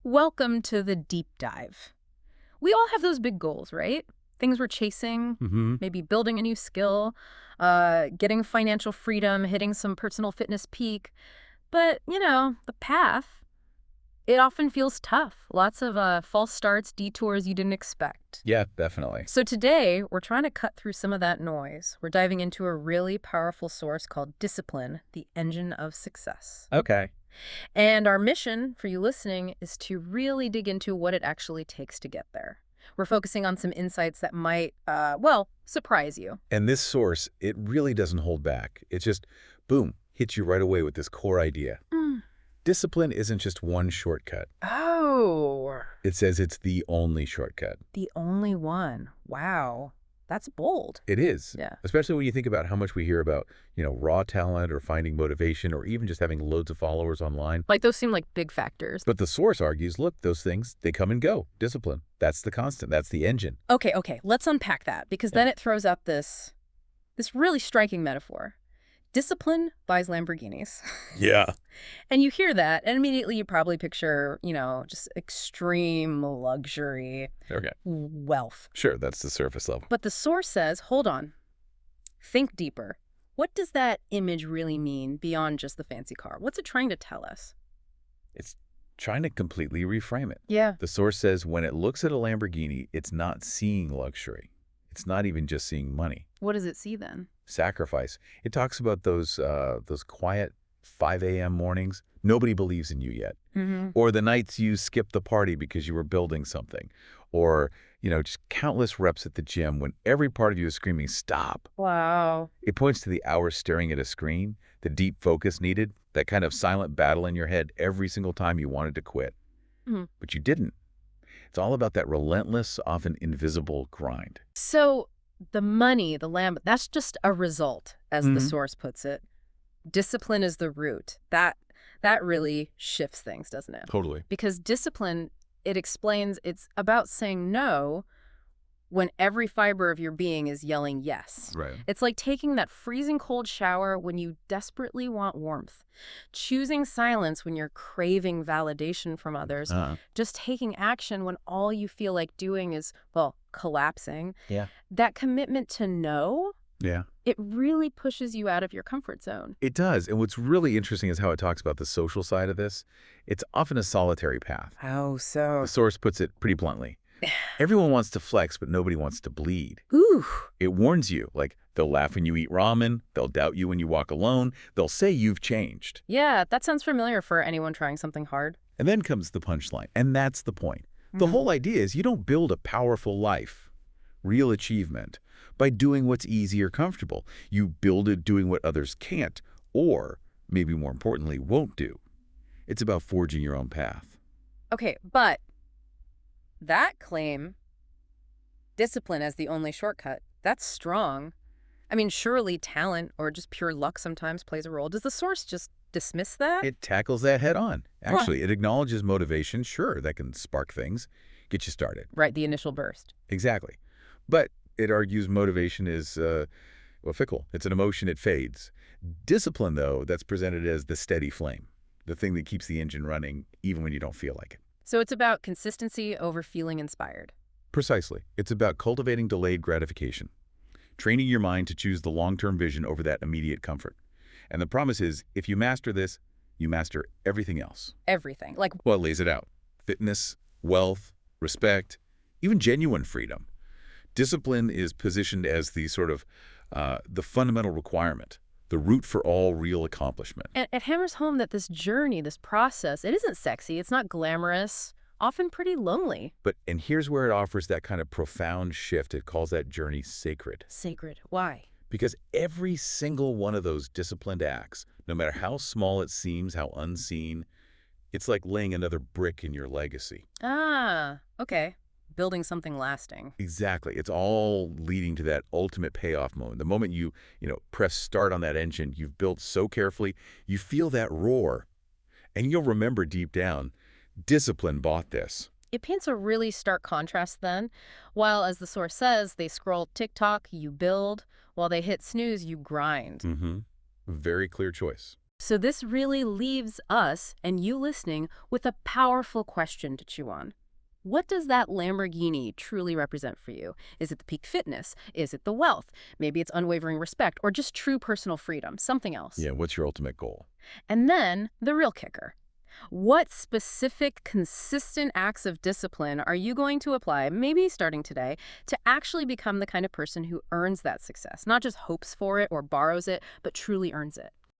Welcome to the deep dive. We all have those big goals, right? Things we're chasing, maybe building a new skill, getting financial freedom, hitting some personal fitness peak. But, the path, it often feels tough. Lots of false starts, detours you didn't expect. Yeah, definitely. So today, we're trying to cut through some of that noise. We're diving into a really powerful source called discipline, the engine of success. Okay. And our mission for you listening is to really dig into what it actually takes to get there. We're focusing on some insights that might, surprise you. And this source, it really doesn't hold back. It just, boom, hits you right away with this core idea. Discipline isn't just one shortcut. Oh. It says it's the only shortcut. The only one. Wow. That's bold. It is. Yeah. Especially when you think about how much we hear about, raw talent or finding motivation or even just having loads of followers online. Like those seem like big factors. But the source argues, look, those things, they come and go. Discipline. That's the constant. That's the engine. Okay. Let's unpack that because then it throws out this really striking metaphor. Discipline buys Lamborghinis. Yeah. And you hear that, and immediately you probably picture, just extreme luxury, Okay. wealth. Sure, that's the surface level. But the source says, hold on, think deeper. What does that image really mean beyond just the fancy car? What's it trying to tell us? It's trying to completely reframe it. Yeah. The source says when it looks at a Lamborghini, it's not seeing luxury. It's not even just seeing money. What does it see then? Sacrifice. It talks about those quiet 5 a.m. mornings. Nobody believes in you yet. Or the nights you skipped the party because you were building something. Or, just countless reps at the gym when every part of you is screaming, stop. Wow. It points to the hours staring at a screen, the deep focus needed, that kind of silent battle in your head every single time you wanted to quit. But you didn't. It's all about that relentless, often invisible grind. So the money, the lamb, that's just a result, as the source puts it. Discipline is the root. That really shifts things, doesn't it? Totally. Because discipline, it explains it's about saying no when every fiber of your being is yelling yes. Right. It's like taking that freezing cold shower when you desperately want warmth, choosing silence when you're craving validation from others, just taking action when all you feel like doing is, collapsing. Yeah. That commitment to no, Yeah. it really pushes you out of your comfort zone. It does. And what's really interesting is how it talks about the social side of this. It's often a solitary path. How so? The source puts it pretty bluntly. Everyone wants to flex, but nobody wants to bleed. Ooh. It warns you, like, they'll laugh when you eat ramen, they'll doubt you when you walk alone, they'll say you've changed. Yeah, that sounds familiar for anyone trying something hard. And then comes the punchline, and that's the point. The whole idea is you don't build a powerful life, real achievement, by doing what's easy or comfortable. You build it doing what others can't, or, maybe more importantly, won't do. It's about forging your own path. Okay, but that claim, discipline as the only shortcut, that's strong. I mean, surely talent or just pure luck sometimes plays a role. Does the source just dismiss that? It tackles that head on. Actually, it acknowledges motivation. Sure, that can spark things, get you started. Right, the initial burst. Exactly. But it argues motivation is, fickle. It's an emotion, it fades. Discipline, though, that's presented as the steady flame, the thing that keeps the engine running even when you don't feel like it. So it's about consistency over feeling inspired. Precisely. It's about cultivating delayed gratification, training your mind to choose the long-term vision over that immediate comfort. And the promise is, if you master this, you master everything else. Everything. Like, Well, it lays it out. Fitness, wealth, respect, even genuine freedom. Discipline is positioned as the sort of the fundamental requirement, the root for all real accomplishment. and it hammers home that this journey, this process, it isn't sexy, it's not glamorous, often pretty lonely. And here's where it offers that kind of profound shift. It calls that journey sacred. Sacred. Why? Because every single one of those disciplined acts, no matter how small it seems, how unseen, it's like laying another brick in your legacy. Ah, okay. Building something lasting. Exactly. It's all leading to that ultimate payoff moment. The moment you press start on that engine you've built so carefully, you feel that roar. And you'll remember deep down, discipline bought this. It paints a really stark contrast then. While, as the source says, they scroll TikTok, you build. While they hit snooze, you grind. Very clear choice. So this really leaves us, and you listening, with a powerful question to chew on. What does that Lamborghini truly represent for you? Is it the peak fitness? Is it the wealth? Maybe it's unwavering respect or just true personal freedom, something else. Yeah, what's your ultimate goal? And then the real kicker. What specific, consistent acts of discipline are you going to apply, maybe starting today, to actually become the kind of person who earns that success? Not just hopes for it or borrows it, but truly earns it.